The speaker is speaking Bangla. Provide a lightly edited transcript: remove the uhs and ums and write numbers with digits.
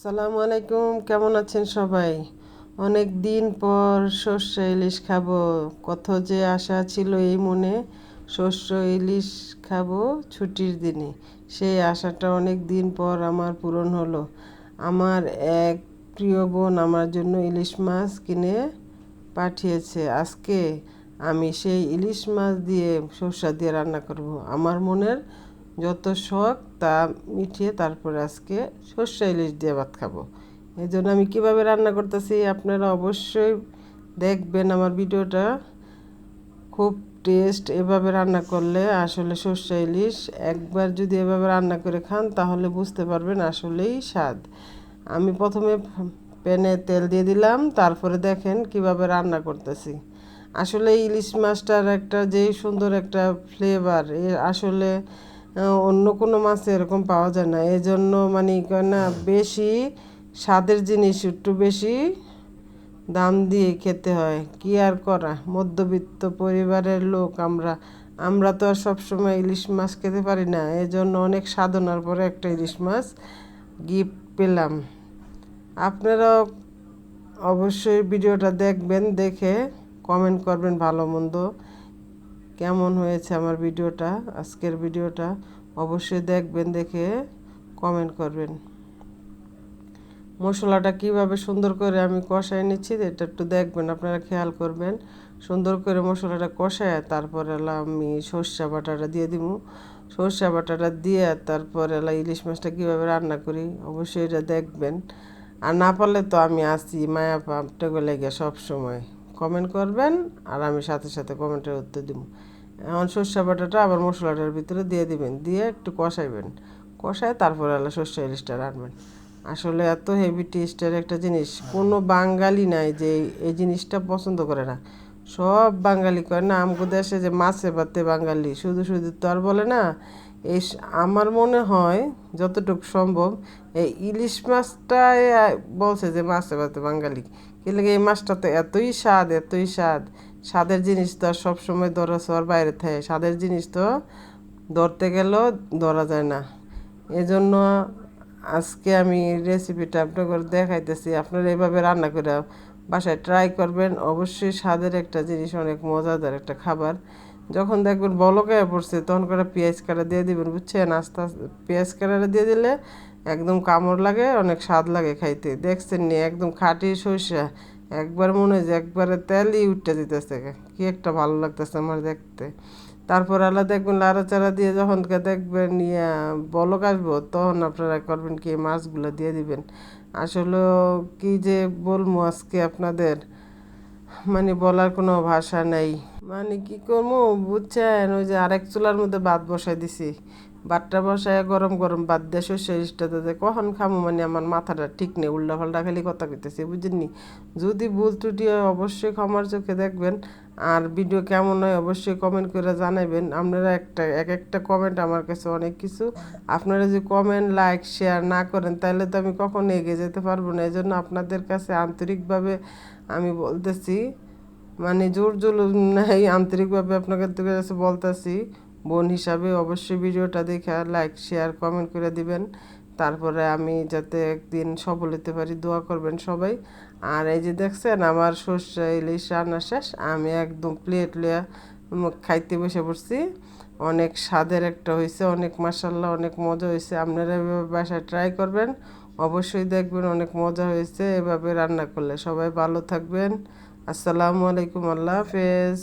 আসসালামু আলাইকুম, কেমন আছেন সবাই? অনেক দিন পর সর্ষে ইলিশ খাবো। কত যে আশা ছিল এই মনে, সর্ষে ইলিশ খাবো ছুটির দিনে। সেই আশাটা অনেক দিন পর আমার পূরণ হলো। আমার এক প্রিয় বোন আমার জন্য ইলিশ মাছ কিনে পাঠিয়েছে। আজকে আমি সেই ইলিশ মাছ দিয়ে সর্ষে দিয়ে রান্না করব। আমার মনের যত শখ তা মিটিয়ে তারপরে আজকে সর্ষে ইলিশ দিয়ে ভাত খাবো। এই জন্য আমি কীভাবে রান্না করতেছি আপনারা অবশ্যই দেখবেন আমার ভিডিওটা। খুব টেস্ট। এভাবে রান্না করলে আসলে সর্ষে ইলিশ একবার যদি এভাবে রান্না করে খান তাহলে বুঝতে পারবেন আসলেই স্বাদ। আমি প্রথমে প্যানে তেল দিয়ে দিলাম, তারপরে দেখেন কিভাবে রান্না করতেছি। আসলে ইলিশ মাছটার একটা যেই সুন্দর একটা ফ্লেভার, এ আসলে অন্য কোনো মাছে এরকম পাওয়া যায় না। এই জন্য মানে না, বেশি স্বাদের জিনিস একটু বেশি দাম দিয়ে খেতে হয়, কি আর করা। মধ্যবিত্ত পরিবারের লোক আমরা আমরা তো আর সবসময় ইলিশ মাছ খেতে পারি না। এই জন্য অনেক সাধনার পরে একটা ইলিশ মাছ গিফট পেলাম। আপনারাও অবশ্যই ভিডিওটা দেখবেন, দেখে কমেন্ট করবেন ভালো মন্দ কেমন হয়েছে আমার ভিডিওটা। আজকের ভিডিওটা অবশ্যই দেখবেন, দেখে কমেন্ট করবেন। মশলাটা কিভাবে সুন্দর করে আমি কষাই নিচ্ছি এটা একটু দেখবেন, আপনারা খেয়াল করবেন। সুন্দর করে মশলাটা কষায় তারপরে আমি সর্ষে বাটাটা দিয়ে দিব। সর্ষে বাটাটা দিয়ে তারপরে ইলিশ মাছটা কীভাবে রান্না করি অবশ্যই এটা দেখবেন। আর না পারলে তো আমি আসি মায়া পাপটাকে লেগে সবসময় কমেন্ট করবেন, আর আমি সাথে সাথে কমেন্টের উত্তর দিব। এখন সর্ষে বাটাটা আবার মশলাটার ভিতরে দিয়ে দিবেন, দিয়ে একটু কষাইবেন। কষায় তারপরে সর্ষে ইলিশটা রাখবেন। আসলে এত হেভি টেস্টের একটা জিনিস, কোনো বাঙালি নাই যে এই জিনিসটা পছন্দ করে না। সব বাঙালি করে না, আমগো দেশে যে মাছে ভাতে বাঙালি শুধু শুধু তো আর বলে না। আমার মনে হয় যতটুকু সম্ভব এই ইলিশ মাছটাই বলছে যে মাছে ভাতে বাঙালি। কিন্তু এই মাছটা তো এতই স্বাদ, এতই স্বাদ। স্বাদের জিনিস তো আর সবসময় ধরা ছোঁয়ার বাইরে থাকে। স্বাদের জিনিস তো ধরতে গেলেও ধরা যায় না। এজন্য আজকে আমি রেসিপিটা আপনাকে দেখাইতেছি। আপনারা এভাবে রান্না করে বাসায় ট্রাই করবেন। অবশ্যই স্বাদের একটা জিনিস, অনেক মজাদার একটা খাবার। যখন দেখবেন বলকায় পড়ছে তখন করে পেঁয়াজ কাটা দিয়ে দিবেন, বুঝছেন? আস্তে আস্তে পেঁয়াজ কাটাটা দিয়ে দিলে একদম কামড় লাগে, অনেক স্বাদ লাগে খাইতে। দেখছেন নি একদম খাঁটি সরষা, একবার মনে হয় যে একবারে তেলই উঠতে দিতেছে, কি একটা ভালো লাগতেছে আমার দেখতে। তারপর দেখবেন লাড়াচাড়া দিয়ে যখন দেখবেন বলক আসবো তখন আপনারা করবেন কি মাছগুলো দিয়ে দিবেন। আসলে কি যে বলবো আজকে আপনাদের, মানে বলার কোনো ভাষা নেই। মানে কি করবো বুঝছেন, ওই যে আরেক চুলার মধ্যে ভাত বসাই দিছি। ভাতটা বসায় গরম গরম ভাত দিয়ে সর্ষে ইলিশটাতে কখন খামো, মানে আমার মাথাটা ঠিক নেই, উল্টা পাল্টা খালি কথা কইতেছি, বুঝেননি? যদি ভুল ত্রুটি হয় অবশ্যই ক্ষমার চোখে দেখবেন। আর ভিডিও কেমন হয় অবশ্যই কমেন্ট করে জানাবেন। আপনারা এক একটা কমেন্ট আমার কাছে অনেক কিছু। আপনারা যদি কমেন্ট লাইক শেয়ার না করেন তাহলে তো আমি কখনো এগিয়ে যেতে পারবো না। এই জন্য আপনাদের কাছে আন্তরিকভাবে আমি বলতেছি, মানে জোর জুলুম নাই, আন্তরিকভাবে আপনাদের কাছে বলতেছি। বোন হিসাবে অবশ্যই ভিডিওটা দেখে লাইক শেয়ার কমেন্ট করে দিবেন। তারপরে আমি যাতে একদিন সফল হতে পারি দোয়া করবেন সবাই। আর এই যে দেখছেন আমার সর্ষে ইলিশ রান্না শেষ, আমি একদম প্লেট লিয়া খাইতে বসে পড়ছি। অনেক স্বাদের একটা হয়েছে, অনেক মাশাল্লাহ, অনেক মজা হয়েছে। আপনারা এভাবে বাসায় ট্রাই করবেন, অবশ্যই দেখবেন অনেক মজা হয়েছে এভাবে রান্না করলে। সবাই ভালো থাকবেন। আসসালামু আলাইকুম, আল্লাহ হাফেজ।